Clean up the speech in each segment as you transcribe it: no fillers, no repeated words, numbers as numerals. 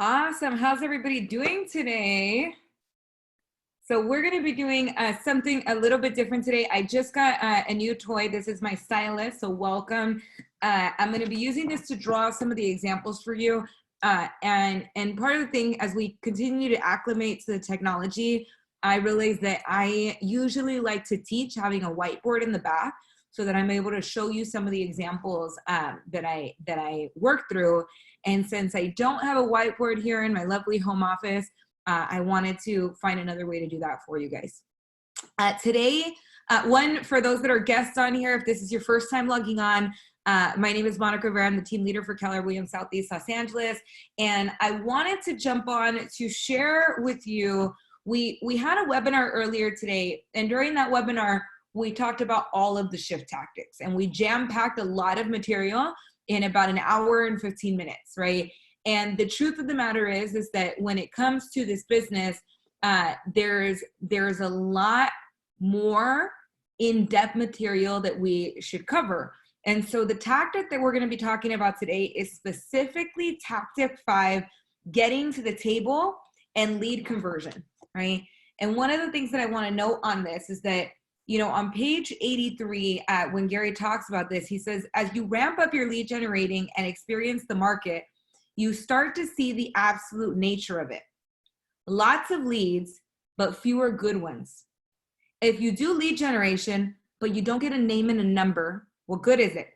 Awesome. How's everybody doing today? So we're going to be doing something a little bit different today. I just got a new toy. This is my stylus, so welcome. I'm going to be using this to draw some of the examples for you. And part of the thing, as we continue to acclimate to the technology, I realize that I usually like to teach having a whiteboard in the back so that I'm able to show you some of the examples that I work through. And since I don't have a whiteboard here in my lovely home office, I wanted to find another way to do that for you guys. Today, for those that are guests on here, if this is your first time logging on, my name is Monica Rivera. I'm the team leader for Keller Williams Southeast Los Angeles. And I wanted to jump on to share with you, we had a webinar earlier today, and during that webinar, we talked about all of the shift tactics, and we jam-packed a lot of material in about an hour and 15 minutes, right? And the truth of the matter is that when it comes to this business, there's a lot more in-depth material that we should cover. And so the tactic that we're going to be talking about today is specifically tactic 5, getting to the table and lead conversion, right? And one of the things that I want to note on this is that, you know, on page 83, when Gary talks about this, he says, as you ramp up your lead generating and experience the market, you start to see the absolute nature of it. Lots of leads, but fewer good ones. If you do lead generation, but you don't get a name and a number, what good is it?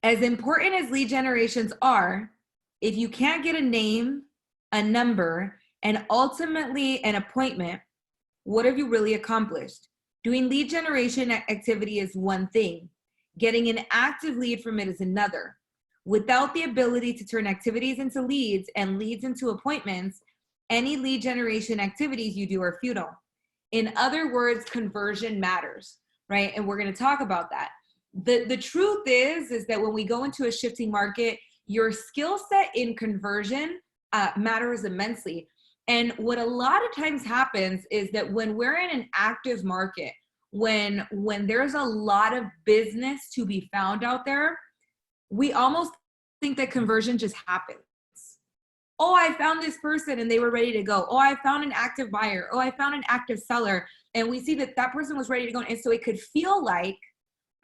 As important as lead generations are, if you can't get a name, a number, and ultimately an appointment, what have you really accomplished? Doing lead generation activity is one thing. Getting an active lead from it is another. Without the ability to turn activities into leads and leads into appointments, any lead generation activities you do are futile. In other words, conversion matters, right? And we're going to talk about that. The truth is that when we go into a shifting market, your skill set in conversion matters immensely. And what a lot of times happens is that when we're in an active market, when there's a lot of business to be found out there, we almost think that conversion just happens. Oh, I found this person and they were ready to go. Oh, I found an active buyer. Oh, I found an active seller. And we see that that person was ready to go. And so it could feel like,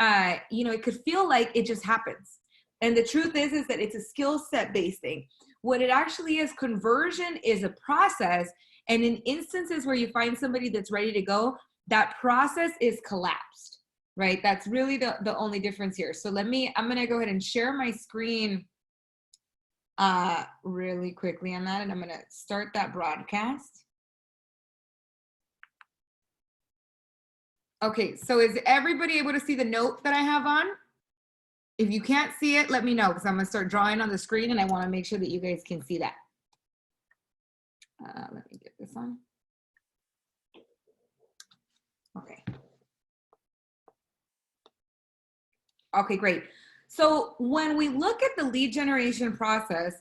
it just happens. And the truth is that it's a skill set based thing. What it actually is, conversion is a process. And in instances where you find somebody that's ready to go, that process is collapsed. Right? That's really the only difference here. So I'm going to go ahead and share my screen really quickly on that. And I'm going to start that broadcast. Okay, so is everybody able to see the note that I have on? If you can't see it, let me know, because I'm going to start drawing on the screen and I want to make sure that you guys can see that. Let me get this on. Okay. Okay, great. So when we look at the lead generation process,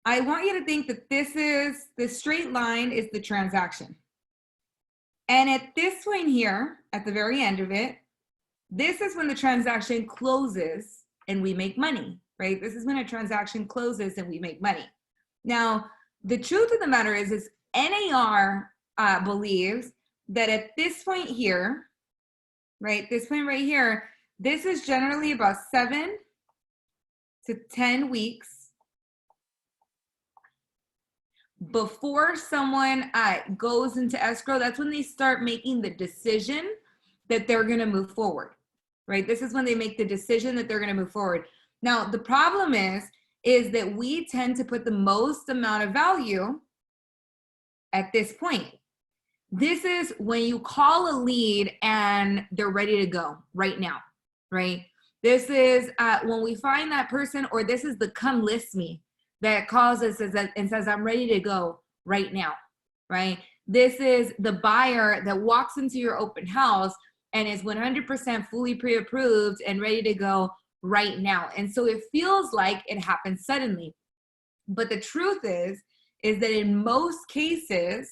I want you to think that this straight line is the transaction. And at this point here, at the very end of it, this is when the transaction closes and we make money, right? This is when a transaction closes and we make money. Now, the truth of the matter is NAR believes that at this point here, right, this point right here, this is generally about 7 to 10 weeks before someone goes into escrow. That's when they start making the decision that they're going to move forward, right? This is when they make the decision that they're going to move forward. Now, the problem is that we tend to put the most amount of value at this point. This is when you call a lead and they're ready to go right now. Right? This is when we find that person, or this is the come list me that calls us and says, I'm ready to go right now, right? This is the buyer that walks into your open house and is 100% fully pre-approved and ready to go right now. And so it feels like it happens suddenly. But the truth is that in most cases,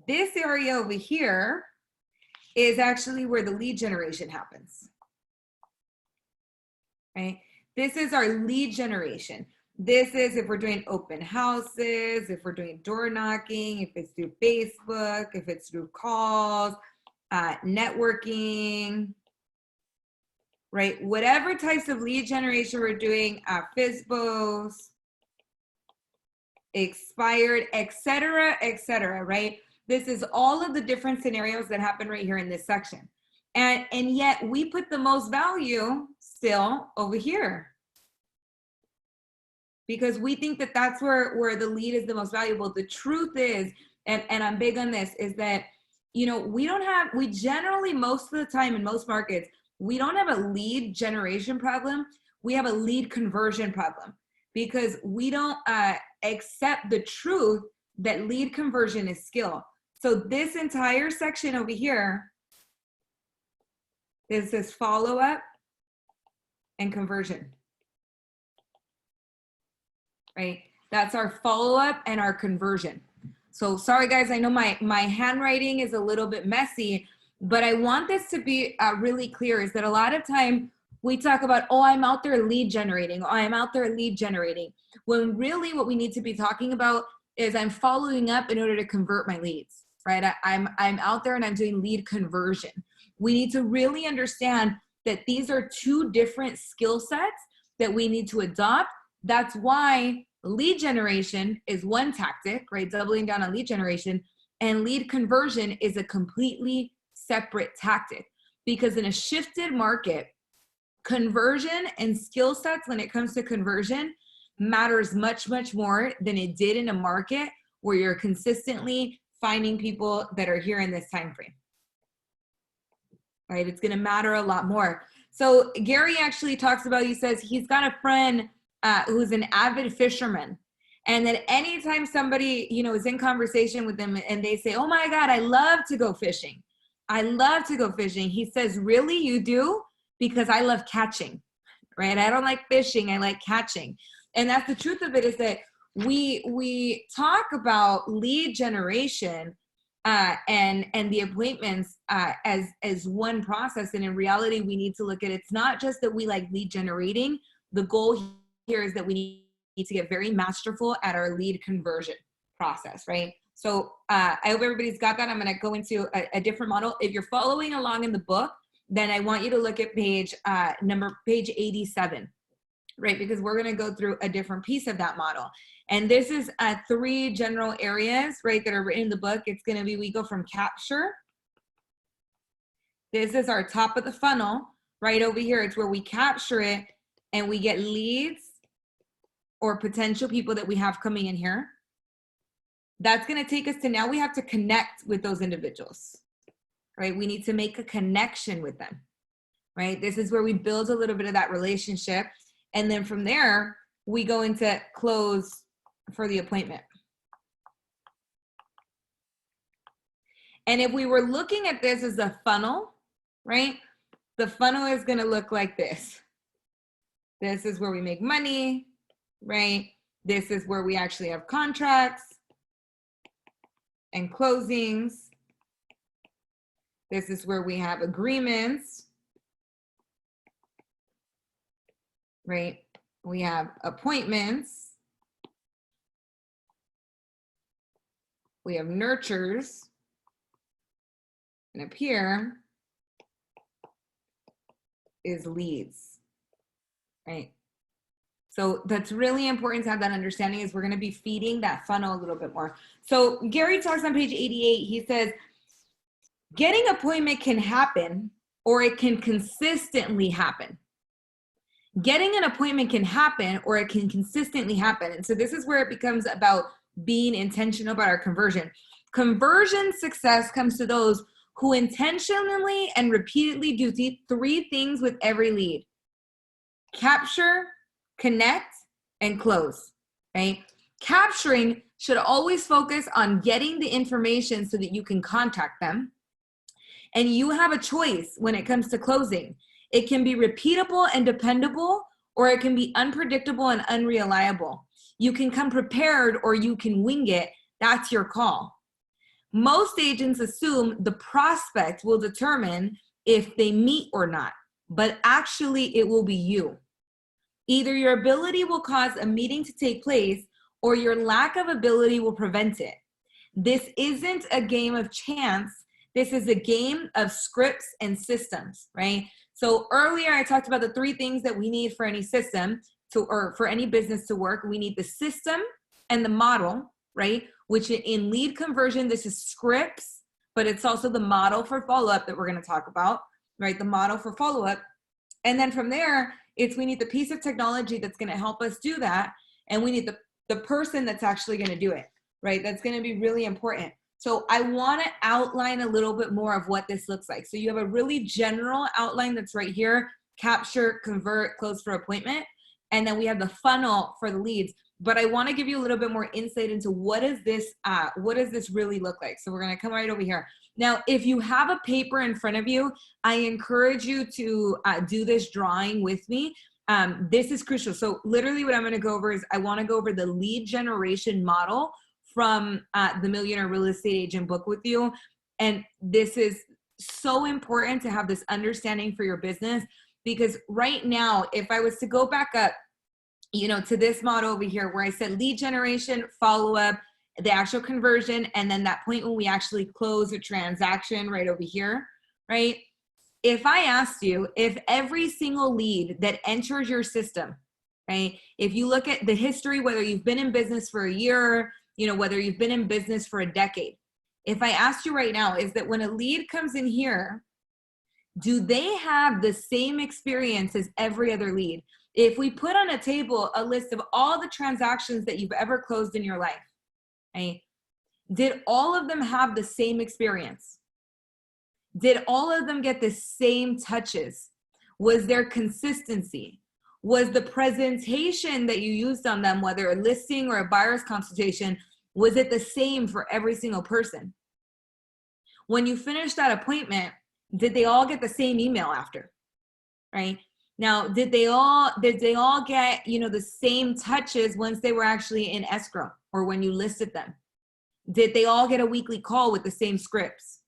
this area over here is actually where the lead generation happens, right? This is our lead generation. This is if we're doing open houses, if we're doing door knocking, if it's through Facebook, if it's through calls, networking, right? Whatever types of lead generation we're doing, FISBOs, expired, etc., right? This is all of the different scenarios that happen right here in this section. And yet we put the most value still over here, because we think that that's where the lead is the most valuable. The truth is, and I'm big on this, is that, we generally, most of the time in most markets, we don't have a lead generation problem. We have a lead conversion problem, because we don't accept the truth that lead conversion is skill. So this entire section over here, this is follow-up and conversion. Right? That's our follow-up and our conversion. So sorry guys, I know my handwriting is a little bit messy, but I want this to be really clear, is that a lot of time we talk about, oh, I'm out there lead generating, or I'm out there lead generating, when really what we need to be talking about is I'm following up in order to convert my leads, right? I'm out there and I'm doing lead conversion. We need to really understand that these are two different skill sets that we need to adopt. That's why lead generation is one tactic, right? Doubling down on lead generation, and lead conversion is a completely separate tactic, because in a shifted market, conversion and skill sets when it comes to conversion matters much, much more than it did in a market where you're consistently finding people that are here in this time frame, right? It's going to matter a lot more. So Gary actually talks about, he says he's got a friend who's an avid fisherman, and that anytime somebody, is in conversation with them and they say, oh my God, I love to go fishing. I love to go fishing. He says, really, you do? Because I love catching, right? I don't like fishing, I like catching. And that's the truth of it, is that we talk about lead generation and the appointments as one process. And in reality, we need to look at, it's not just that we like lead generating. The goal here is that we need to get very masterful at our lead conversion process, right? So I hope everybody's got that. I'm going to go into a different model. If you're following along in the book, then I want you to look at page 87, right? Because we're going to go through a different piece of that model. And this is 3 general areas, right, that are written in the book. It's going to be, we go from capture. This is our top of the funnel right over here. It's where we capture it and we get leads or potential people that we have coming in here. That's going to take us to, now we have to connect with those individuals, right? We need to make a connection with them, right? This is where we build a little bit of that relationship. And then from there, we go into close for the appointment. And if we were looking at this as a funnel, right? The funnel is going to look like this. This is where we make money, right? This is where we actually have contracts and closings. This is where we have agreements, right? We have appointments. We have nurtures. And up here is leads, right? So that's really important to have that understanding, is we're going to be feeding that funnel a little bit more. So Gary talks on page 88, he says, getting appointment can happen, or it can consistently happen. Getting an appointment can happen, or it can consistently happen. And so this is where it becomes about being intentional about our conversion. Conversion success comes to those who intentionally and repeatedly do 3 things with every lead: capture, connect, and close, right? Capturing should always focus on getting the information so that you can contact them. And you have a choice when it comes to closing. It can be repeatable and dependable, or it can be unpredictable and unreliable. You can come prepared, or you can wing it. That's your call. Most agents assume the prospect will determine if they meet or not, but actually it will be you. Either your ability will cause a meeting to take place or your lack of ability will prevent it. This isn't a game of chance. This is a game of scripts and systems, right? So earlier I talked about the 3 things that we need for any system or for any business to work. We need the system and the model, right? Which in lead conversion, this is scripts, but it's also the model for follow-up that we're going to talk about, right? The model for follow-up. And then from there, we need the piece of technology that's going to help us do that. And we need the person that's actually going to do it, right? That's going to be really important. So I want to outline a little bit more of what this looks like. So you have a really general outline that's right here: capture, convert, close for appointment. And then we have the funnel for the leads. But I want to give you a little bit more insight into what does this really look like. So we're going to come right over here. Now, if you have a paper in front of you, I encourage you to do this drawing with me. This is crucial. So literally what I'm going to go over is I want to go over the lead generation model from the Millionaire Real Estate Agent book with you. And this is so important to have this understanding for your business, because right now, if I was to go back up, to this model over here where I said lead generation, follow-up, the actual conversion, and then that point when we actually close a transaction right over here, right? If I asked you if every single lead that enters your system, right? If you look at the history, whether you've been in business for a year, whether you've been in business for a decade, if I asked you right now, is that when a lead comes in here, do they have the same experience as every other lead? If we put on a table a list of all the transactions that you've ever closed in your life, right? Did all of them have the same experience? Did all of them get the same touches? Was there consistency? Was the presentation that you used on them, whether a listing or a buyer's consultation, was it the same for every single person? When you finished that appointment, did they all get the same email after, right? Now, did they all get, the same touches once they were actually in escrow or when you listed them? Did they all get a weekly call with the same scripts?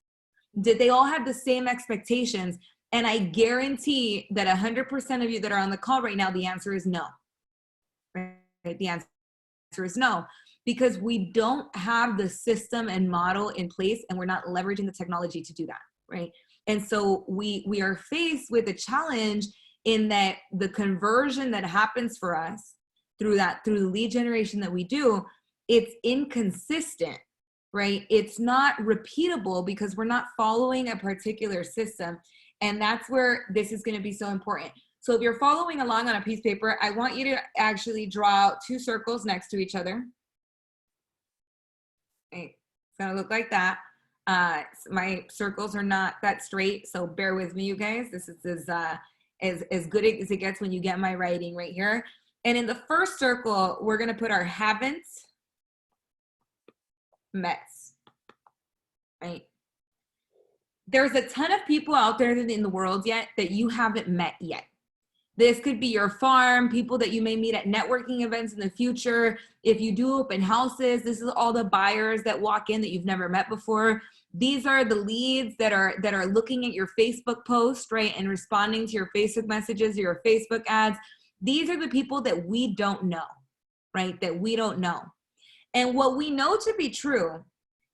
Did they all have the same expectations? And I guarantee that 100% of you that are on the call right now, the answer is no. Right? The answer is no, because we don't have the system and model in place, and we're not leveraging the technology to do that, right? And so we are faced with a challenge in that the conversion that happens for us through the lead generation that we do, it's inconsistent, right? It's not repeatable because we're not following a particular system. And that's where this is going to be so important. So if you're following along on a piece of paper, I want you to actually draw out 2 circles next to each other. Okay. It's going to look like that. My circles are not that straight, so bear with me, you guys. This is as good as it gets when you get my writing right here. And in the first circle, we're going to put our haven't met, right? There's a ton of people out there in the world yet that you haven't met yet. This could be your farm, people that you may meet at networking events in the future. If you do open houses, this is all the buyers that walk in that you've never met before. These are the leads that are looking at your Facebook post, right, and responding to your Facebook messages, your Facebook ads. These are the people that we don't know, right, that we don't know. And what we know to be true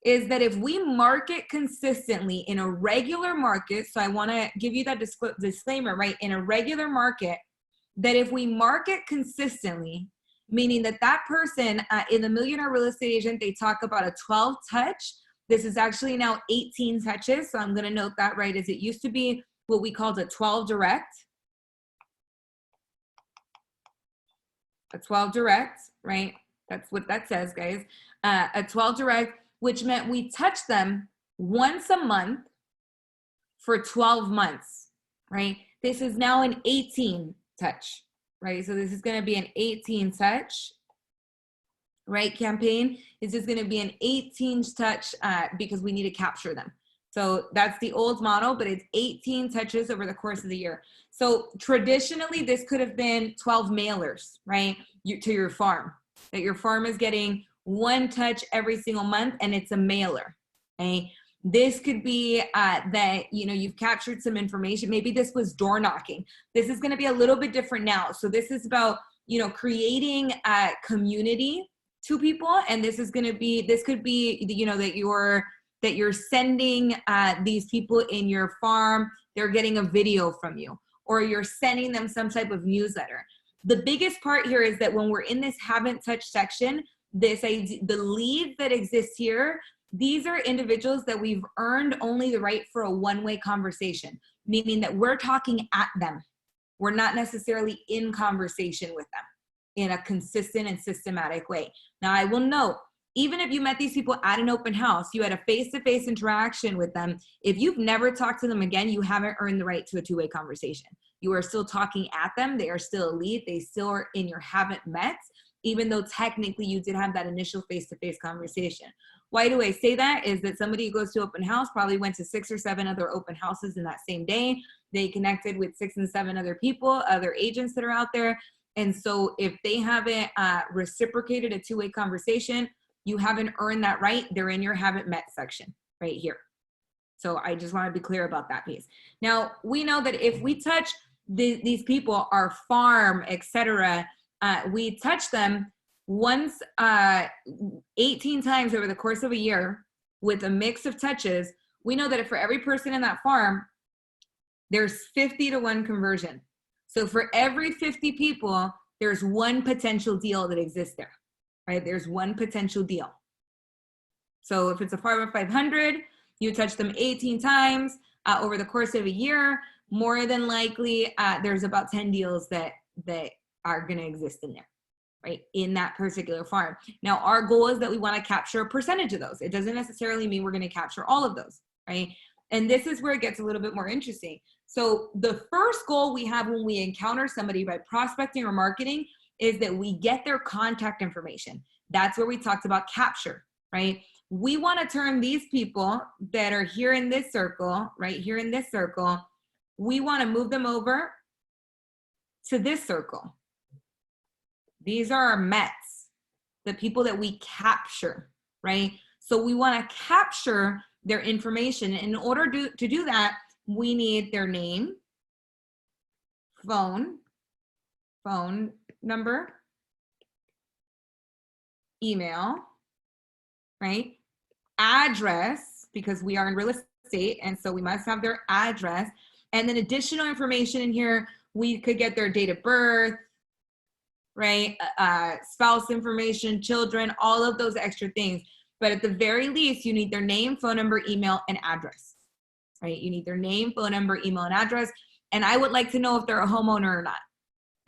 is that if we market consistently in a regular market, so I want to give you that disclaimer, right? In a regular market, that if we market consistently, meaning that person in the Millionaire Real Estate Agent, they talk about a 12 touch. This is actually now 18 touches. So I'm going to note that, right, as it used to be what we called a 12 direct. A 12 direct, right? That's what that says, guys. A 12 direct, which meant we touch them once a month for 12 months, right? This is now an 18 touch, right? So this is going to be an 18 touch, right? Campaign. This is going to be an 18 touch because we need to capture them. So that's the old model, but it's 18 touches over the course of the year. So traditionally, this could have been 12 mailers, right? To your farm, that your farm is getting 1 touch every single month, and it's a mailer, okay? This could be that, you know, you've captured some information. Maybe this was door knocking. This is going to be a little bit different now. So this is about, you know, creating a community to people. And this is going to be, this could be, you know, that you're sending these people in your farm, they're getting a video from you, or you're sending them some type of newsletter. The biggest part here is that when we're in this haven't touched section, the leads that exist here, these are individuals that we've earned only the right for a one-way conversation, meaning that we're talking at them. We're not necessarily in conversation with them in a consistent and systematic way. Now, I will note, even if you met these people at an open house, you had a face-to-face interaction with them, if you've never talked to them again, you haven't earned the right to a two-way conversation. You are still talking at them. They are still a lead. They still are in your haven't met, even though technically you did have that initial face-to-face conversation. Why do I say that? Is that somebody who goes to open house probably went to 6 or 7 other open houses in that same day. They connected with 6 and 7 other people, other agents that are out there. And so if they haven't reciprocated a two-way conversation, you haven't earned that right. They're in your haven't met section right here. So I just want to be clear about that piece. Now, we know that if we touch these people, our farm, etc., we touch them once 18 times over the course of a year with a mix of touches. We know that for every person in that farm, there's 50 to 1 conversion. So for every 50 people, there's one potential deal that exists there, right? There's one potential deal. So if it's a farm of 500, you touch them 18 times over the course of a year, more than likely there's about 10 deals that are going to exist in there, right, in that particular farm. Now, our goal is that we want to capture a percentage of those. It doesn't necessarily mean we're going to capture all of those, right? And this is where it gets a little bit more interesting. So the first goal we have when we encounter somebody by prospecting or marketing is that we get their contact information. That's where we talked about capture, right? We want to turn these people that are here in this circle, right here in this circle, we want to move them over to this circle. These are our Mets, the people that we capture, right? So we want to capture their information. In order to do that, we need their name, phone number, email, right? Address, because we are in real estate, and so we must have their address. And then additional information in here, we could get their date of birth, right? Spouse information, children, all of those extra things. But at the very least, you need their name, phone number, email, and address, right? You need their name, phone number, email, and address. And I would like to know if they're a homeowner or not,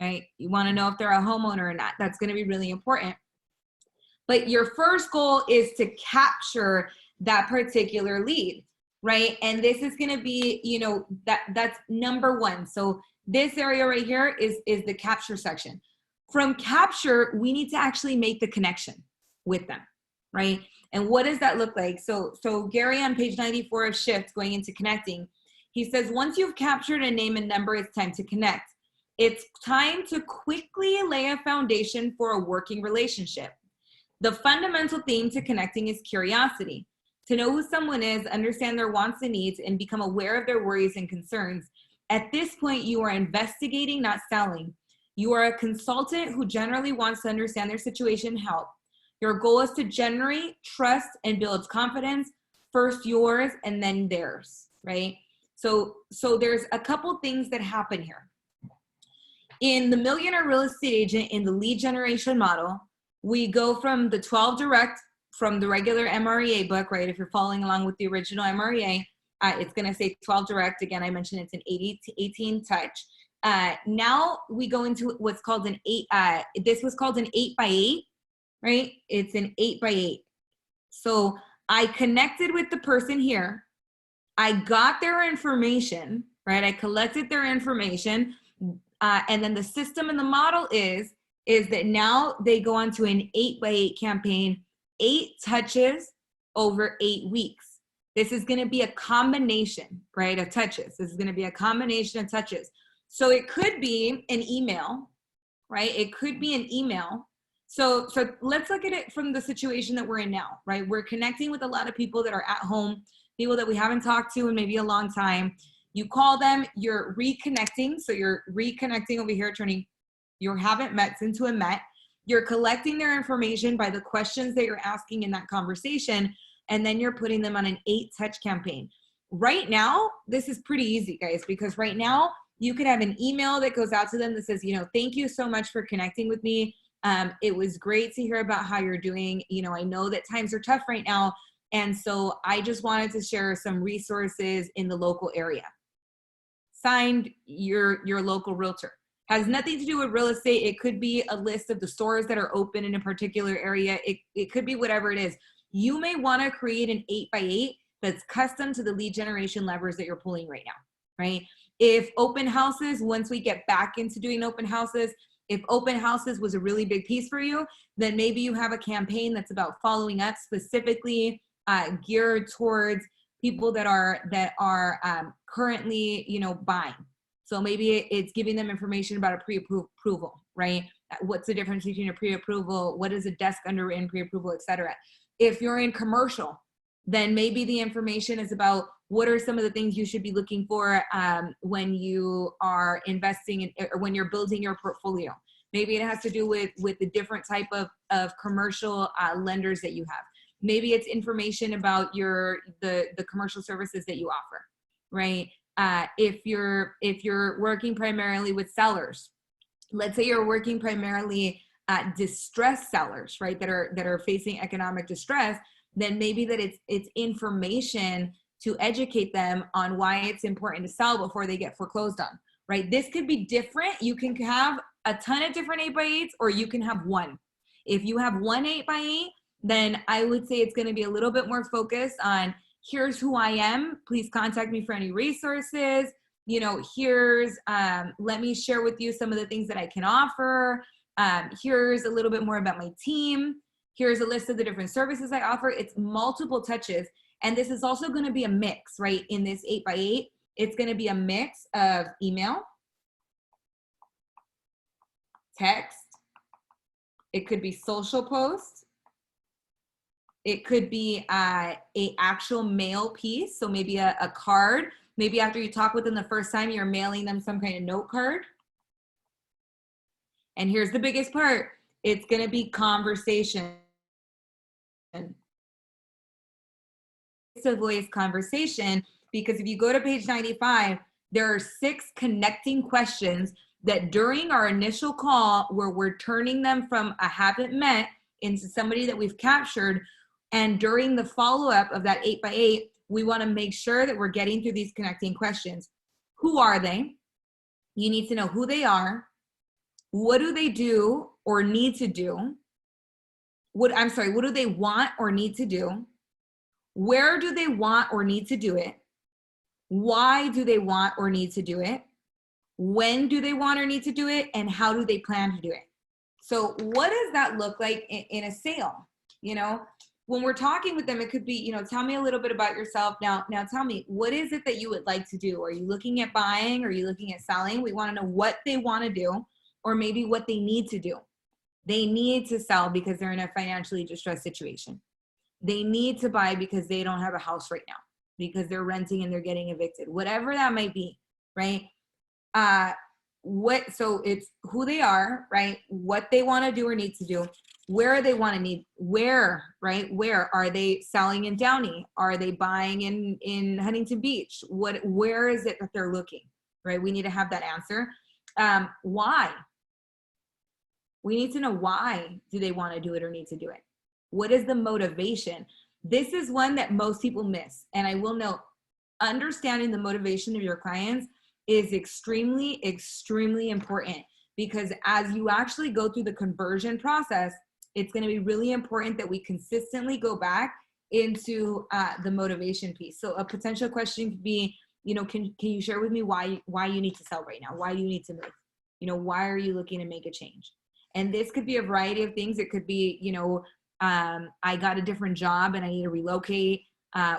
right? You want to know if they're a homeowner or not. That's going to be really important. But your first goal is to capture that particular lead, right? And this is going to be, you know, that's number one. So this area right here is the capture section. From capture, we need to actually make the connection with them, right? And what does that look like? So Gary on page 94 of Shift, going into connecting, he says, once you've captured a name and number, it's time to connect. It's time to quickly lay a foundation for a working relationship. The fundamental theme to connecting is curiosity. To know who someone is, understand their wants and needs, and become aware of their worries and concerns. At this point, you are investigating, not selling. You are a consultant who generally wants to understand their situation and help. Your goal is to generate trust and build confidence, first yours and then theirs, right? So there's a couple things that happen here. In the Millionaire Real Estate Agent, in the lead generation model, we go from the 12 direct, from the regular MREA book, right? If you're following along with the original MREA, it's going to say 12 direct. Again, I mentioned it's an 80 to 18 touch. Now we go into what's called an 8. This was called an 8x8, right? It's an 8x8. So I connected with the person here. I got their information, right? I collected their information. And then the system and the model is that now they go on to an 8x8 campaign, 8 touches over 8 weeks. This is going to be a combination, right, of touches. This is going to be a combination of touches. So it could be an email, right? It could be an email. So let's look at it from the situation that we're in now, right? We're connecting with a lot of people that are at home. people that we haven't talked to in maybe a long time. You call them, you're reconnecting. So you're reconnecting over here, turning your haven't met into a met. You're collecting their information by the questions that you're asking in that conversation, and then you're putting them on an 8-touch campaign. Right now, this is pretty easy, guys, because right now you could have an email that goes out to them that says, thank you so much for connecting with me. It was great to hear about how you're doing. I know that times are tough right now. And so I just wanted to share some resources in the local area. Signed, your local realtor. Has nothing to do with real estate. It could be a list of the stores that are open in a particular area. It could be whatever it is. You may want to create an 8x8 that's custom to the lead generation levers that you're pulling right now, right? If open houses, once we get back into doing open houses, if open houses was a really big piece for you, then maybe you have a campaign that's about following up specifically geared towards people that are currently, buying. So maybe it's giving them information about a pre-approval, right? What's the difference between a pre-approval? What is a desk underwritten pre-approval, et cetera? If you're in commercial, then maybe the information is about what are some of the things you should be looking for when you are investing in, or when you're building your portfolio. Maybe it has to do with the different type of commercial lenders that you have. Maybe it's information about the commercial services that you offer, right? If you're working primarily with sellers, let's say you're working primarily at distressed sellers, right? That are facing economic distress, then maybe that it's information to educate them on why it's important to sell before they get foreclosed on, right? This could be different. You can have a ton of different 8x8s, or you can have one. If you have one 8x8, then I would say it's going to be a little bit more focused on, here's who I am. Please contact me for any resources. Here's, let me share with you some of the things that I can offer. Here's a little bit more about my team. Here's a list of the different services I offer. It's multiple touches. And this is also going to be a mix, right? In this 8x8, it's going to be a mix of email, text. It could be social posts. It could be a actual mail piece. So maybe a card. Maybe after you talk with them the first time, you're mailing them some kind of note card. And here's the biggest part. It's going to be conversation. It's a voice conversation, because if you go to page 95, there are 6 connecting questions that during our initial call, where we're turning them from a haven't met into somebody that we've captured, and during the follow-up of that 8x8, we want to make sure that we're getting through these connecting questions. Who are they? You need to know who they are. What do they do or need to do? What do they want or need to do? Where do they want or need to do it? Why do they want or need to do it? When do they want or need to do it? And how do they plan to do it? So what does that look like in a sale? When we're talking with them, it could be, tell me a little bit about yourself. Now tell me, what is it that you would like to do? Are you looking at buying? Are you looking at selling? We want to know what they want to do, or maybe what they need to do. They need to sell because they're in a financially distressed situation. They need to buy because they don't have a house right now, because they're renting and they're getting evicted, whatever that might be, right? So it's who they are, right? What they want to do or need to do, where they want to need, right? Where are they selling in Downey? Are they buying in Huntington Beach? Where is it that they're looking, right? We need to have that answer. Why? We need to know, why do they want to do it or need to do it? What is the motivation? This is one that most people miss. And I will note, understanding the motivation of your clients is extremely, extremely important, because as you actually go through the conversion process, it's going to be really important that we consistently go back into the motivation piece. So a potential question could be, can you share with me why you need to sell right now? Why do you need to move? Why are you looking to make a change? And this could be a variety of things. It could be, I got a different job and I need to relocate.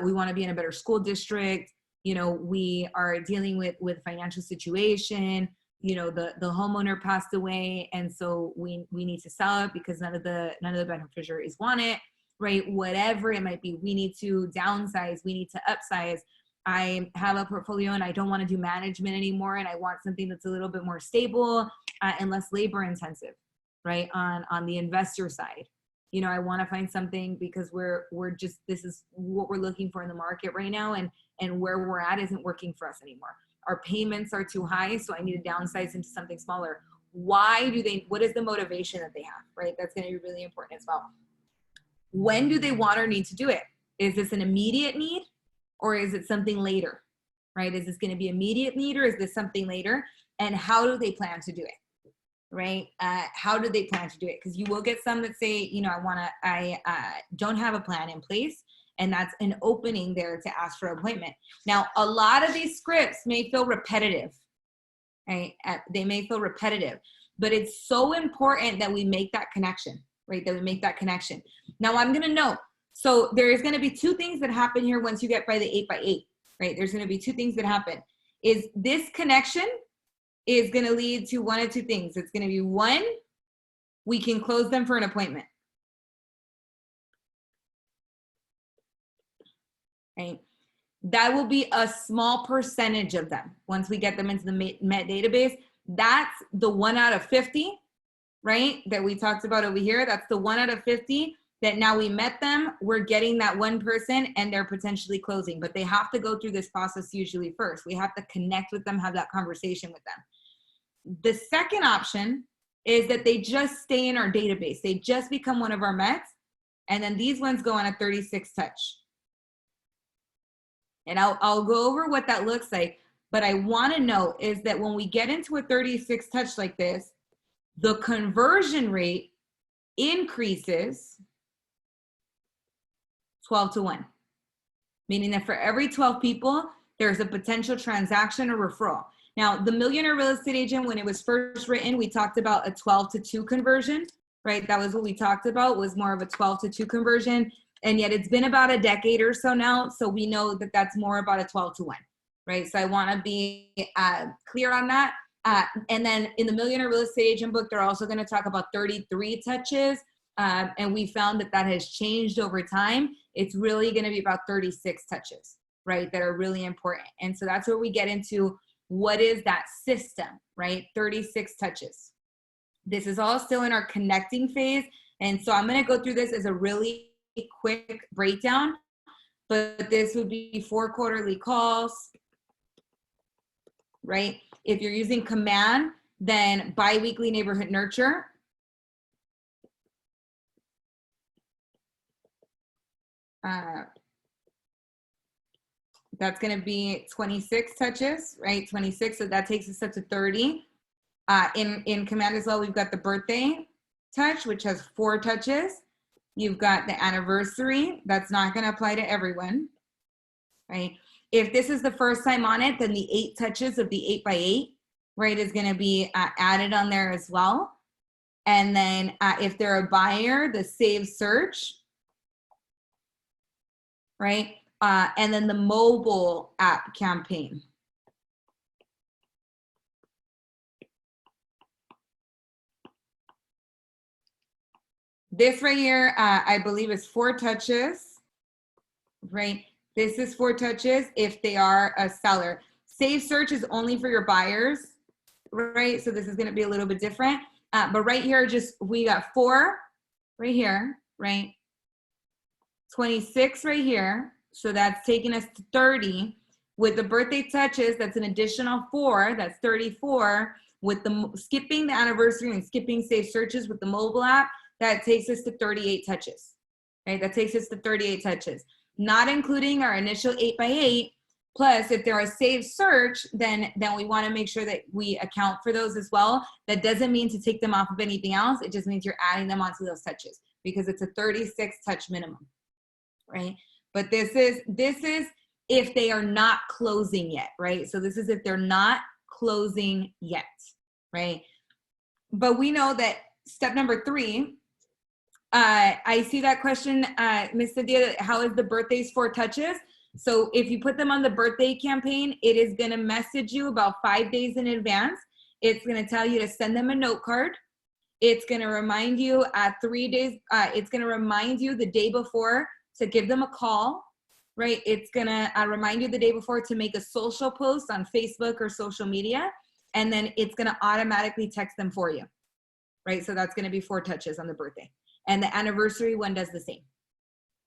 We want to be in a better school district. We are dealing with financial situation. The homeowner passed away, and so we need to sell it because none of the beneficiaries want it. right? Whatever it might be, we need to downsize, we need to upsize. I have a portfolio and I don't want to do management anymore, and I want something that's a little bit more stable and less labor intensive, right? On the investor side, you know, I want to find something because we're just, this is what we're looking for in the market right now, and where we're at isn't working for us anymore. Our payments are too high, so I need to downsize into something smaller. Why do they? What is the motivation that they have, right? That's going to be really important as well. When do they want or need to do it? Is this an immediate need, or is it something later, right? Is this going to be immediate need, or is this something later? And how do they plan to do it, right? How do they plan to do it? Because you will get some that say, you know, I don't have a plan in place, and that's an opening there to ask for an appointment. Now, a lot of these scripts may feel repetitive, right? They may feel repetitive, but it's so important that we make that connection, right? That we make that connection. Now, I'm going to note, so there's going to be two things that happen here once you get by the 8x8, right? There's going to be two things that happen. Is this connection is going to lead to one of two things. It's going to be one, we can close them for an appointment, right? That will be a small percentage of them. Once we get them into the Met database, that's the 1 out of 50, right? That we talked about over here. That's the 1 out of 50 that now we met them. We're getting that one person and they're potentially closing, but they have to go through this process usually first. We have to connect with them, have that conversation with them. The second option is that they just stay in our database. They just become one of our Mets. And then these ones go on a 36 touch. And I'll go over what that looks like, but I want to note is that when we get into a 36 touch like this, the conversion rate increases 12 to 1, meaning that for every 12 people, there's a potential transaction or referral. Now, the Millionaire Real Estate Agent, when it was first written, we talked about a 12 to 2 conversion, right? That was what we talked about, was more of a 12 to 2 conversion. And yet it's been about a decade or so now, so we know that that's more about a 12 to 1, right? So I want to be clear on that. And then in the Millionaire Real Estate Agent book, they're also going to talk about 33 touches, and we found that that has changed over time. It's really going to be about 36 touches, right, that are really important. And so that's where we get into what is that system, right? 36 touches. This is all still in our connecting phase, and so I'm going to go through this as a really quick breakdown, but this would be 4 quarterly calls, right? If you're using Command, then biweekly neighborhood nurture. That's going to be 26 touches, right? 26, so that takes us up to 30. In Command as well, we've got the birthday touch, which has 4 touches. You've got the anniversary. That's not going to apply to everyone, right? If this is the first time on it, then the 8 touches of the 8x8, right, is going to be added on there as well. And then if they're a buyer, the save search, right? And then the mobile app campaign. This right here, I believe is 4 touches, right? This is 4 touches if they are a seller. Save search is only for your buyers, right? So this is gonna be a little bit different. But right here, we got 4 right here, right? 26 right here. So that's taking us to 30. With the birthday touches, that's an additional 4, that's 34. With the skipping the anniversary and skipping save searches with the mobile app, that takes us to 38 touches, right? That takes us to 38 touches, not including our initial 8x8. Plus, if they're a saved search, then we want to make sure that we account for those as well. That doesn't mean to take them off of anything else. It just means you're adding them onto those touches because it's a 36 touch minimum, right? But this is if they are not closing yet, right? So this is if they're not closing yet, right? But we know that step number 3, I see that question, Ms. Cynthia, how is the birthdays 4 touches? So if you put them on the birthday campaign, it is going to message you about 5 days in advance. It's going to tell you to send them a note card. It's going to remind you 3 days. It's going to remind you the day before to give them a call, right? It's going to remind you the day before to make a social post on Facebook or social media. And then it's going to automatically text them for you, right? So that's going to be 4 touches on the birthday. And the anniversary one does the same.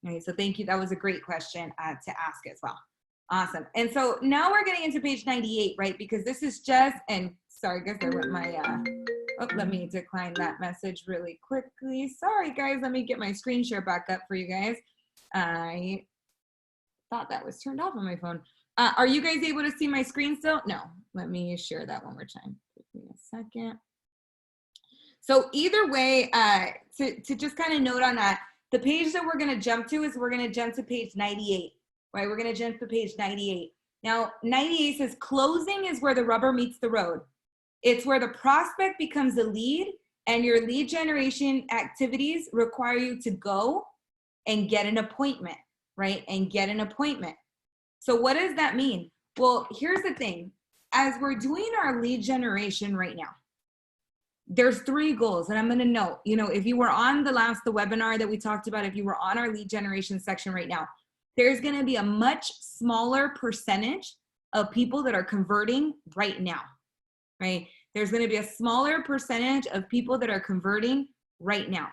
All right, so thank you. That was a great question to ask as well. Awesome. And so now we're getting into page 98, right? Because this is just, and sorry guys, I went my, oh, let me decline that message really quickly. Sorry guys, let me get my screen share back up for you guys. I thought that was turned off on my phone. Are you guys able to see my screen still? No, let me share that one more time. Give me a second. So either way, to just kind of note on that, the page that we're going to jump to is we're going to jump to page 98, right? We're going to jump to page 98. Now, 98 says closing is where the rubber meets the road. It's where the prospect becomes a lead, and your lead generation activities require you to go and get an appointment, right? And get an appointment. So what does that mean? Well, here's the thing. As we're doing our lead generation right now, there's 3 goals, and I'm going to note, you know, if you were on the webinar that we talked about, if you were on our lead generation section right now, there's going to be a much smaller percentage of people that are converting right now, right? There's going to be a smaller percentage of people that are converting right now.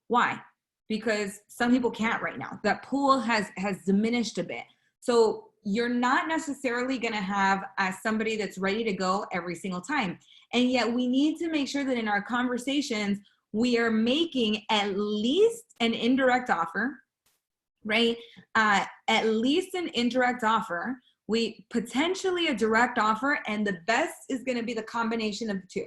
Why? Because some people can't right now. That pool has diminished a bit. So you're not necessarily going to have somebody that's ready to go every single time. And yet we need to make sure that in our conversations, we are making at least an indirect offer, right? At least an indirect offer. We potentially a direct offer, and the best is going to be the combination of the 2.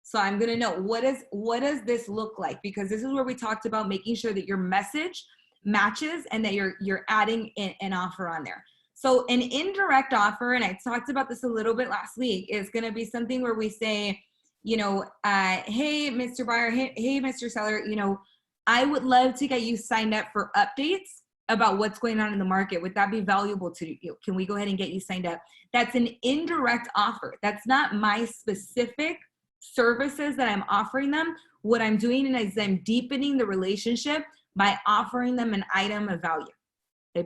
So I'm going to know what does this look like? Because this is where we talked about making sure that your message matches and that you're adding an offer on there. So an indirect offer, and I talked about this a little bit last week, is going to be something where we say, you know, hey, Mr. Buyer, hey, Mr. Seller, you know, I would love to get you signed up for updates about what's going on in the market. Would that be valuable to you? Can we go ahead and get you signed up? That's an indirect offer. That's not my specific services that I'm offering them. What I'm doing is I'm deepening the relationship by offering them an item of value.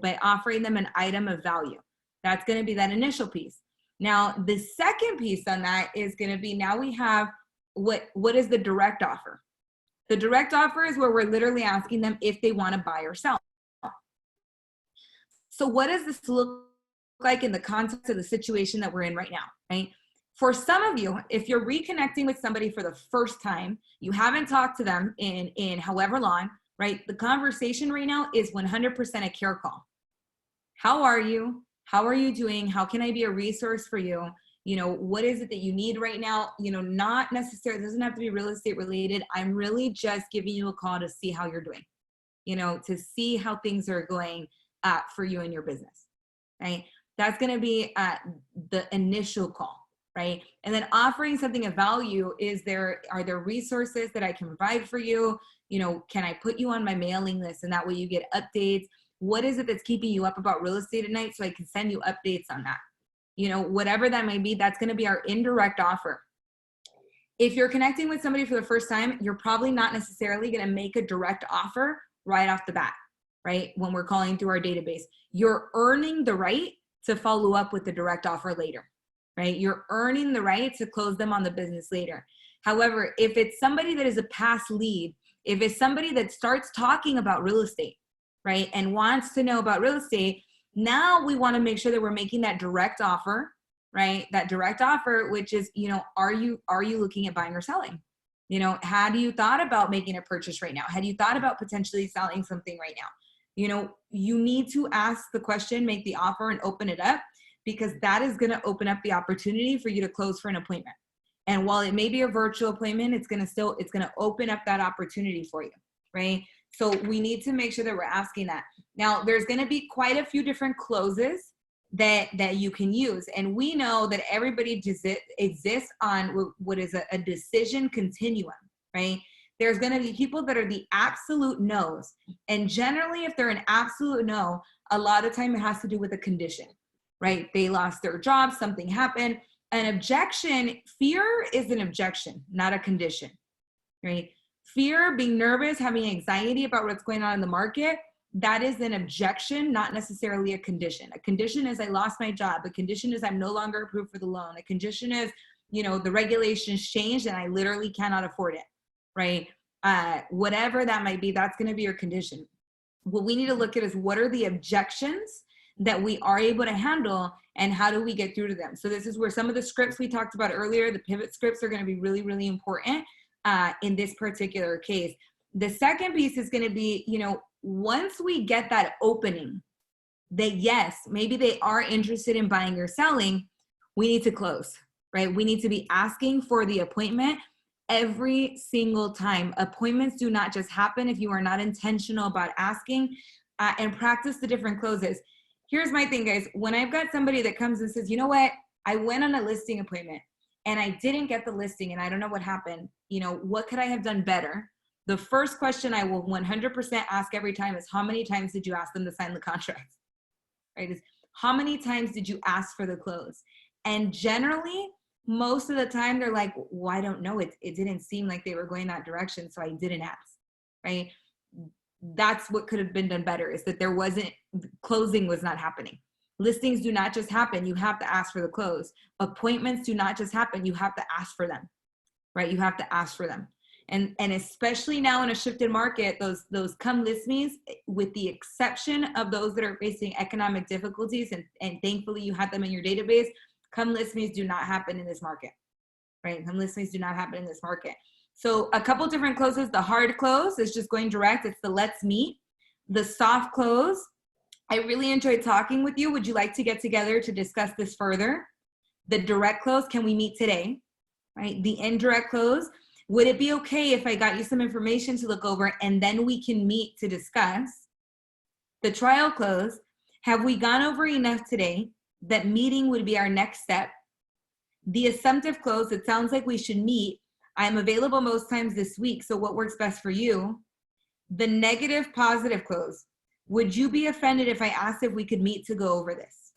By offering them an item of value. That's going to be that initial piece. Now, the second piece on that is going to be, now we have what is the direct offer? The direct offer is where we're literally asking them if they want to buy or sell. So what does this look like in the context of the situation that we're in right now, right? For some of you, if you're reconnecting with somebody for the first time, you haven't talked to them in however long, right? The conversation right now is 100% a care call. How are you? How are you doing? How can I be a resource for you? You know, what is it that you need right now? You know, not necessarily, it doesn't have to be real estate related. I'm really just giving you a call to see how you're doing, you know, to see how things are going for you and your business, right? That's going to be the initial call. Right? And then offering something of value are there resources that I can provide for you? You know, can I put you on my mailing list, and that way you get updates? What is it that's keeping you up about real estate at night, so I can send you updates on that? You know, whatever that may be, that's going to be our indirect offer. If you're connecting with somebody for the first time, you're probably not necessarily going to make a direct offer right off the bat, right? When we're calling through our database, you're earning the right to follow up with the direct offer later. Right? You're earning the right to close them on the business later. However, if it's somebody that is a past lead, if it's somebody that starts talking about real estate, right, and wants to know about real estate, now we want to make sure that we're making that direct offer, right? That direct offer, which is, you know, are you looking at buying or selling? You know, have you thought about making a purchase right now? Have you thought about potentially selling something right now? You know, you need to ask the question, make the offer, and open it up, because that is going to open up the opportunity for you to close for an appointment. And while it may be a virtual appointment, it's going to open up that opportunity for you, right? So we need to make sure that we're asking that. Now, there's going to be quite a few different closes that you can use. And we know that everybody exists on what is a decision continuum, right? There's going to be people that are the absolute no's. And generally, if they're an absolute no, a lot of time it has to do with a condition. Right? They lost their job, something happened. An objection, fear is an objection, not a condition. right? Fear, being nervous, having anxiety about what's going on in the market, that is an objection, not necessarily a condition. A condition is I lost my job. A condition is I'm no longer approved for the loan. A condition is, the regulations changed and I literally cannot afford it, right? Whatever that might be, that's going to be your condition. What we need to look at is what are the objections that we are able to handle and how do we get through to them? So this is where some of the scripts we talked about earlier, the pivot scripts, are going to be really, really important in this particular case. The second piece is going to be, once we get that opening, that yes, maybe they are interested in buying or selling, we need to close, right? We need to be asking for the appointment every single time. Appointments do not just happen if you are not intentional about asking, and practice the different closes. Here's my thing, guys. When I've got somebody that comes and says, you know what, I went on a listing appointment and I didn't get the listing and I don't know what happened. What could I have done better? The first question I will 100% ask every time is, how many times did you ask them to sign the contract? Right? Is how many times did you ask for the close? And generally, most of the time they're like, well, I don't know. It didn't seem like they were going that direction, so I didn't ask, right? That's what could have been done better, is that closing was not happening. Listings do not just happen. You have to ask for the close. Appointments do not just happen. You have to ask for them, right? You have to ask for them. And especially now in a shifted market, those come list me's, with the exception of those that are facing economic difficulties, and thankfully you had them in your database, come list me's do not happen in this market, right? Come list me's do not happen in this market. So a couple different closes. The hard close is just going direct. It's the let's meet. The soft close, I really enjoyed talking with you. Would you like to get together to discuss this further? The direct close, can we meet today, right? The indirect close, would it be okay if I got you some information to look over and then we can meet to discuss? The trial close, have we gone over enough today that meeting would be our next step? The assumptive close, it sounds like we should meet. I'm available most times this week, so what works best for you? The negative positive close, would you be offended if I asked if we could meet to go over this,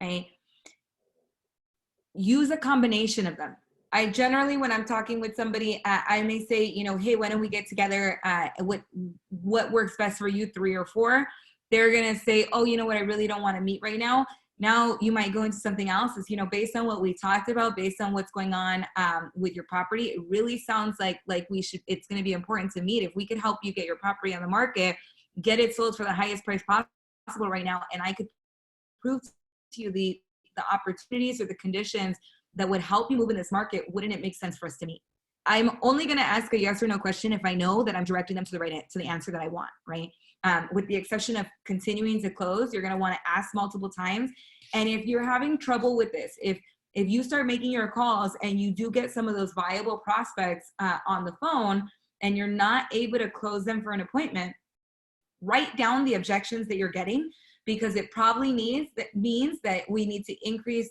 right? Use a combination of them. I generally, when I'm talking with somebody, I may say, hey, why don't we get together? What works best for you, 3 or 4? They're going to say, oh, you know what, I really don't want to meet right now. Now you might go into something else. Is, based on what we talked about, based on what's going on with your property, it really sounds like it's going to be important to meet. If we could help you get your property on the market, get it sold for the highest price possible right now, and I could prove to you the opportunities or the conditions that would help you move in this market, wouldn't it make sense for us to meet? I'm only going to ask a yes or no question if I know that I'm directing them to the answer that I want, right? With the exception of continuing to close, you're going to want to ask multiple times. And if you're having trouble with this, if you start making your calls and you do get some of those viable prospects on the phone and you're not able to close them for an appointment, write down the objections that you're getting, because it probably means that we need to increase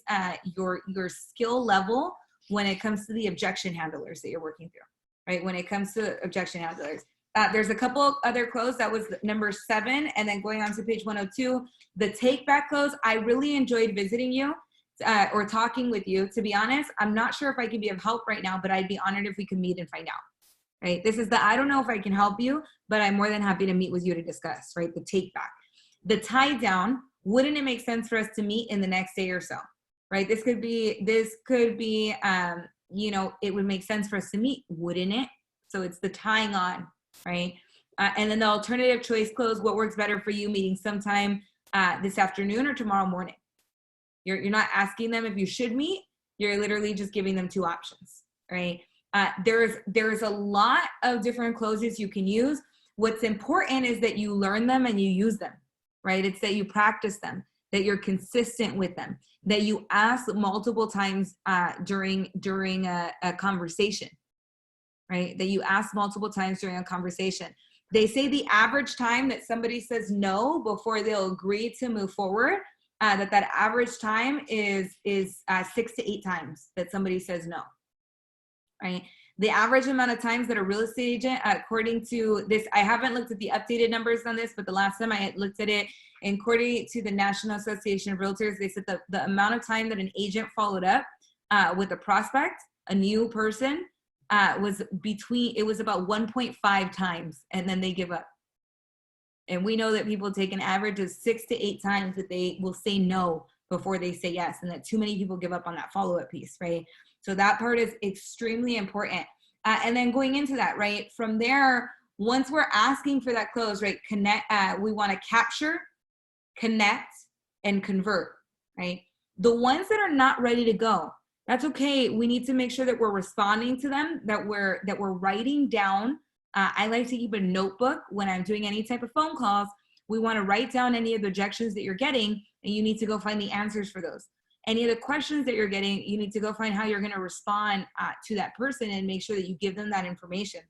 your skill level when it comes to the objection handlers that you're working through, right? When it comes to objection handlers. There's a couple other close. That was number 7. And then going on to page 102, the take back close. I really enjoyed visiting you or talking with you. To be honest, I'm not sure if I can be of help right now, but I'd be honored if we could meet and find out, right? This is I don't know if I can help you, but I'm more than happy to meet with you to discuss, right? The take back. The tie down, wouldn't it make sense for us to meet in the next day or so, right? This could be, it would make sense for us to meet, wouldn't it? So it's the tying on, right? And then the alternative choice close, what works better for you, meeting sometime this afternoon or tomorrow morning? You're not asking them if you should meet, you're literally just giving them 2 options, right? There's a lot of different closes you can use. What's important is that you learn them and you use them, right? It's that you practice them, that you're consistent with them, that you ask multiple times during a conversation, right? That you ask multiple times during a conversation. They say the average time that somebody says no before they'll agree to move forward, that average time is 6 to 8 times that somebody says no, right? The average amount of times that a real estate agent, according to this, I haven't looked at the updated numbers on this, but the last time I looked at it, according to the National Association of Realtors, they said the amount of time that an agent followed up with a prospect, a new person, it was about 1.5 times, and then they give up. And we know that people take an average of 6 to 8 times that they will say no before they say yes, and that too many people give up on that follow-up piece, right? So that part is extremely important. And then going into that, right, from there, once we're asking for that close, right, we want to capture, connect, and convert, right? The ones that are not ready to go, that's okay. We need to make sure that we're responding to them, that we're writing down. I like to keep a notebook when I'm doing any type of phone calls. We want to write down any of the objections that you're getting, and you need to go find the answers for those. Any of the questions that you're getting, you need to go find how you're going to respond to that person and make sure that you give them that information.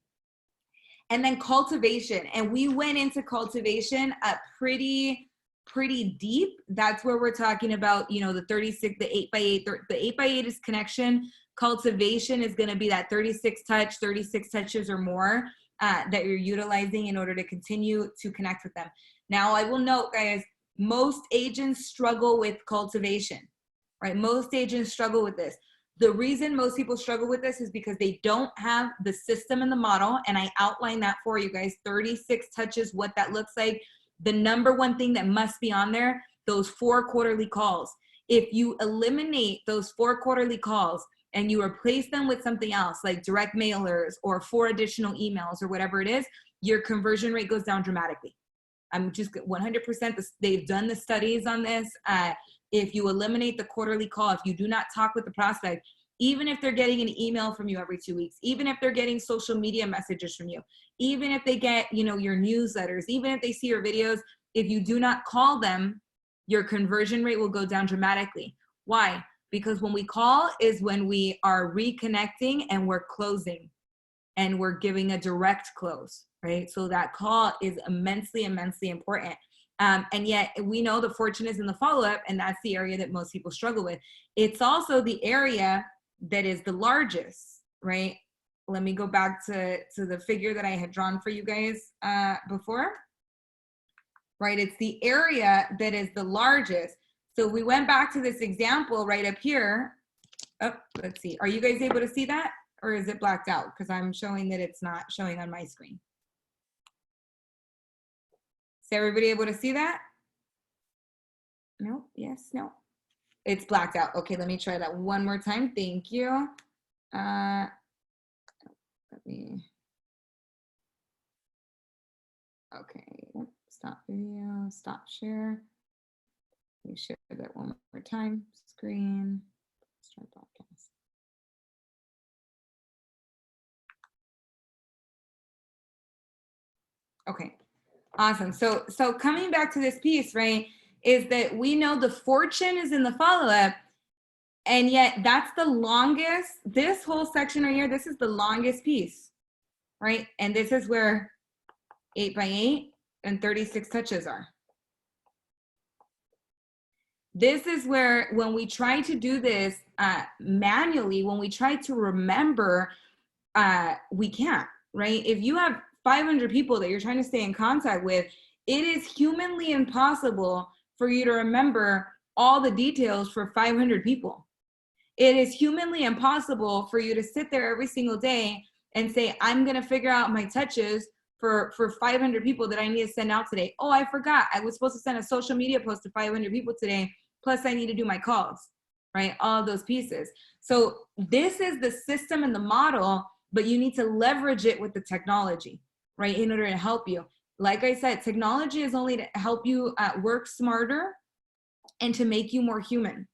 And then cultivation. And we went into cultivation pretty deep. That's where we're talking about, you know, the 36, the 8x8, the 8x8 is connection. Cultivation is going to be that 36 touches or more that you're utilizing in order to continue to connect with them. Now, I will note, guys, most agents struggle with cultivation, right? Most agents struggle with this. The reason most people struggle with this is because they don't have the system and the model. And I outlined that for you guys, 36 touches, what that looks like. The number one thing that must be on there, those 4 quarterly calls. If you eliminate those 4 quarterly calls and you replace them with something else like direct mailers or 4 additional emails or whatever it is, your conversion rate goes down dramatically. I'm just 100%, they've done the studies on this. If you eliminate the quarterly call, if you do not talk with the prospect, even if they're getting an email from you every 2 weeks, even if they're getting social media messages from you, even if they get, you know, your newsletters, even if they see your videos, if you do not call them, your conversion rate will go down dramatically. Why? Because when we call is when we are reconnecting and we're closing and we're giving a direct close, right? So that call is immensely important. And yet we know the fortune is in the follow-up, and that's the area that most people struggle with. It's also the area that is the largest, right? Let me go back to the figure that I had drawn for you guys before, right? It's the area that is the largest. So we went back to this example right up here. Oh, let's see. Are you guys able to see that? Or is it blacked out? Because I'm showing that it's not showing on my screen. Is everybody able to see that? No, yes, no. It's blacked out. Okay, let me try that one more time. Thank you. Let me, okay, stop video, stop share. Let me share that one more time. Screen, start broadcast. Okay, awesome. So coming back to this piece, right, is that we know the fortune is in the follow-up, and yet that's the longest, this whole section right here, this is the longest piece, right? And this is where 8x8 and 36 touches are. This is where, when we try to do this manually, when we try to remember, we can't, right? If you have 500 people that you're trying to stay in contact with, it is humanly impossible for you to remember all the details for 500 people. It is humanly impossible for you to sit there every single day and say, I'm going to figure out my touches for 500 people that I need to send out today. Oh, I forgot. I was supposed to send a social media post to 500 people today. Plus I need to do my calls, right? All of those pieces. So this is the system and the model, but you need to leverage it with the technology, right? In order to help you. Like I said, technology is only to help you work smarter and to make you more human,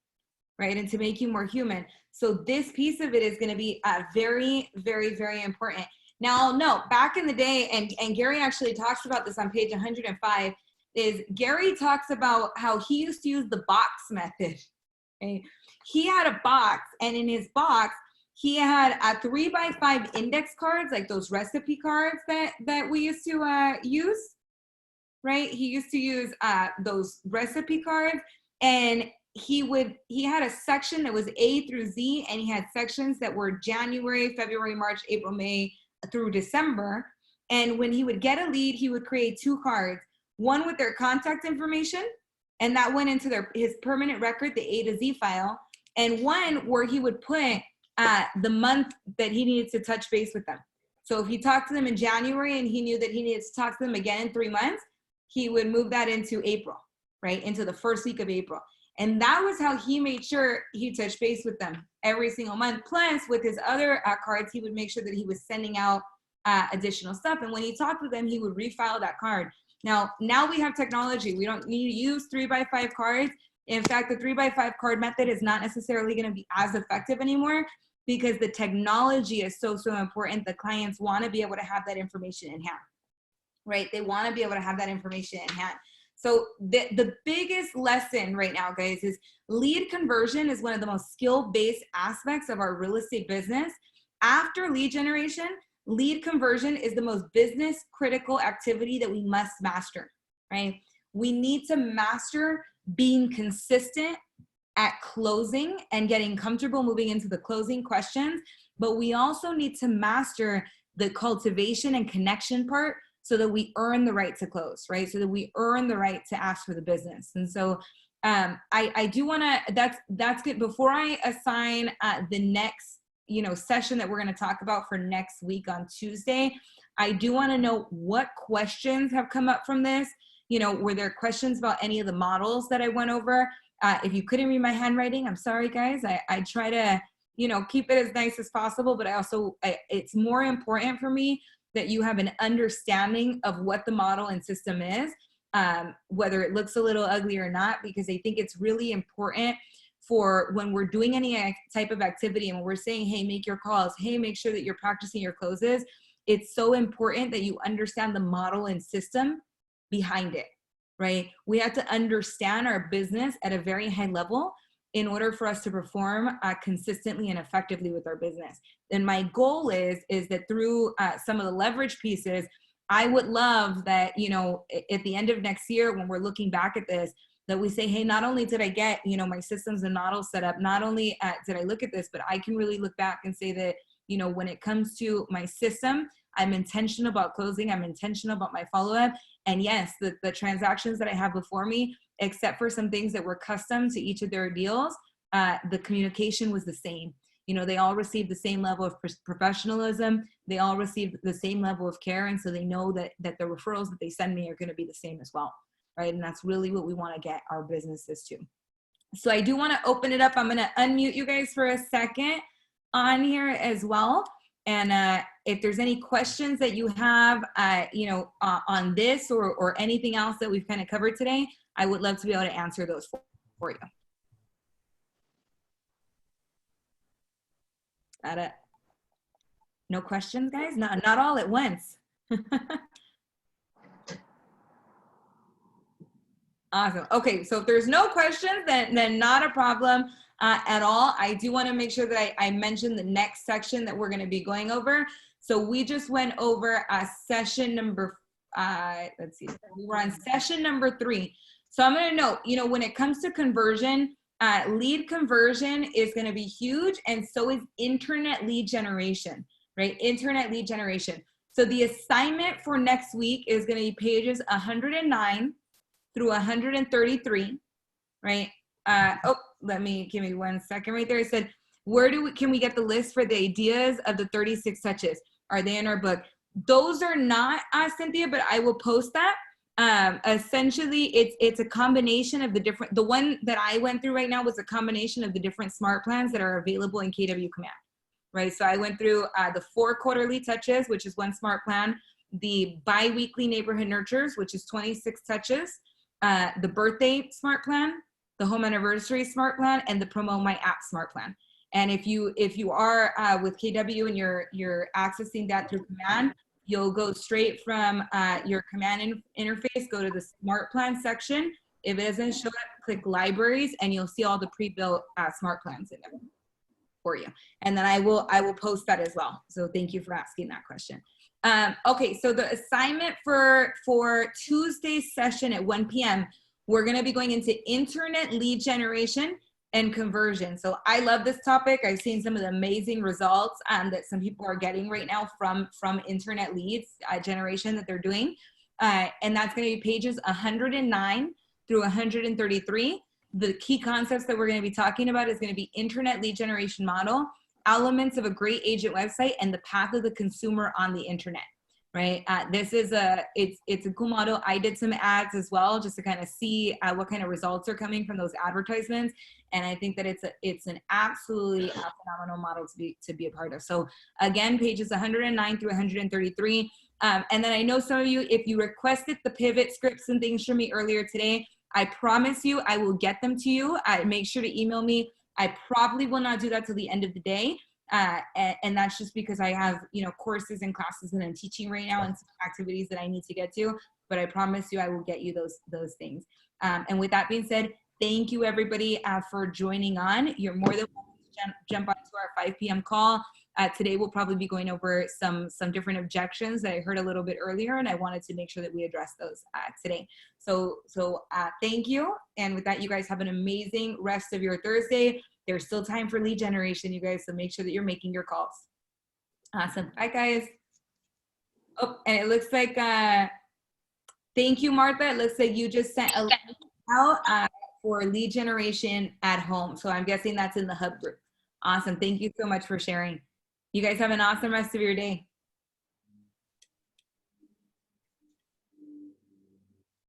right? And to make you more human. So this piece of it is going to be very, very, very important. Now, no, back in the day, and Gary actually talks about this on page 105, is Gary talks about how he used to use the box method. Okay? He had a box, and in his box, he had 3x5 index cards, like those recipe cards that we used to use, right? He used to use those recipe cards, and he had a section that was A through Z, and he had sections that were January, February, March, April, May through December. And when he would get a lead, he would create 2 cards, one with their contact information, and that went into his permanent record, the A to Z file, and one where he would put the month that he needed to touch base with them. So if he talked to them in January and he knew that he needed to talk to them again in 3 months, he would move that into April, right? Into the first week of April. And that was how he made sure he touched base with them every single month. Plus, with his other cards, he would make sure that he was sending out additional stuff. And when he talked with them, he would refile that card. Now we have technology. We don't need to use 3x5 cards. In fact, the 3x5 card method is not necessarily going to be as effective anymore because the technology is so important. The clients want to be able to have that information in hand, right? They want to be able to have that information in hand. So the biggest lesson right now, guys, is lead conversion is one of the most skill-based aspects of our real estate business. After lead generation, lead conversion is the most business critical activity that we must master, right? We need to master being consistent at closing and getting comfortable moving into the closing questions, but we also need to master the cultivation and connection part so that we earn the right to close, right? So that we earn the right to ask for the business. And so I do want to, that's good. Before I assign the next, session that we're going to talk about for next week on Tuesday, I do want to know what questions have come up from this. Were there questions about any of the models that I went over? If you couldn't read my handwriting, I'm sorry, guys. I try to, keep it as nice as possible, but it's more important for me that you have an understanding of what the model and system is, whether it looks a little ugly or not, because I think it's really important for when we're doing any type of activity and when we're saying, hey, make your calls, hey, make sure that you're practicing your closes. It's so important that you understand the model and system behind it, right? We have to understand our business at a very high level in order for us to perform consistently and effectively with our business. And my goal is that through some of the leverage pieces, I would love that, at the end of next year, when we're looking back at this, that we say, hey, not only did I get, my systems and models set up, not only did I look at this, but I can really look back and say that, when it comes to my system, I'm intentional about closing, I'm intentional about my follow-up. And yes, the transactions that I have before me, except for some things that were custom to each of their deals, the communication was the same. They all received the same level of professionalism. They all received the same level of care. And so they know that the referrals that they send me are going to be the same as well, right? And that's really what we want to get our businesses to. So I do want to open it up. I'm going to unmute you guys for a second on here as well. And if there's any questions that you have, on this or anything else that we've kind of covered today, I would love to be able to answer those for you. Got it. No questions, guys? Not all at once. Awesome. Okay, so if there's no questions, then not a problem at all. I do want to make sure that I mention the next section that we're going to be going over. So we just went over session number, let's see, we were on session number 3. So I'm going to note, when it comes to conversion, lead conversion is going to be huge, and so is internet lead generation, right? Internet lead generation. So the assignment for next week is going to be pages 109 through 133, right? Give me 1 second right there. I said, can we get the list for the ideas of the 36 touches? Are they in our book? Those are not, Cynthia, but I will post that. Essentially, it's a combination of the one that I went through right now was a combination of the different smart plans that are available in KW Command, right? So I went through the 4 quarterly touches, which is 1 smart plan, the bi-weekly neighborhood nurtures, which is 26 touches, the birthday smart plan, the home anniversary smart plan, and the promote my app smart plan. And if you are with KW and you're accessing that through Command, you'll go straight from your Command interface, go to the smart plan section. If it doesn't show up, click libraries, and you'll see all the pre-built smart plans in there for you. And then I will post that as well. So thank you for asking that question. Okay, so the assignment for Tuesday's session at 1 p.m., we're going to be going into internet lead generation and conversion. So I love this topic. I've seen some of the amazing results that some people are getting right now from internet leads generation that they're doing. And that's going to be pages 109 through 133. The key concepts that we're going to be talking about is going to be internet lead generation model, elements of a great agent website and the path of the consumer on the internet. Right. This is it's a cool model. I did some ads as well, just to kind of see what kind of results are coming from those advertisements. And I think that it's an absolutely phenomenal model to be a part of. So again, pages 109 through 133. And then I know some of you, if you requested the pivot scripts and things from me earlier today, I promise you I will get them to you. Make sure to email me. I probably will not do that till the end of the day. And that's just because I have, courses and classes that I'm teaching right now and some activities that I need to get to, but I promise you I will get you those things. And with that being said, thank you everybody for joining on. You're more than welcome to jump onto our 5 p.m. call. Today we'll probably be going over some different objections that I heard a little bit earlier, and I wanted to make sure that we address those today. So thank you. And with that, you guys have an amazing rest of your Thursday. There's still time for lead generation, you guys, so make sure that you're making your calls. Awesome. Bye, guys. Oh, and it looks like, thank you, Martha. It looks like you just sent a link out for lead generation at home. So I'm guessing that's in the hub group. Awesome. Thank you so much for sharing. You guys have an awesome rest of your day.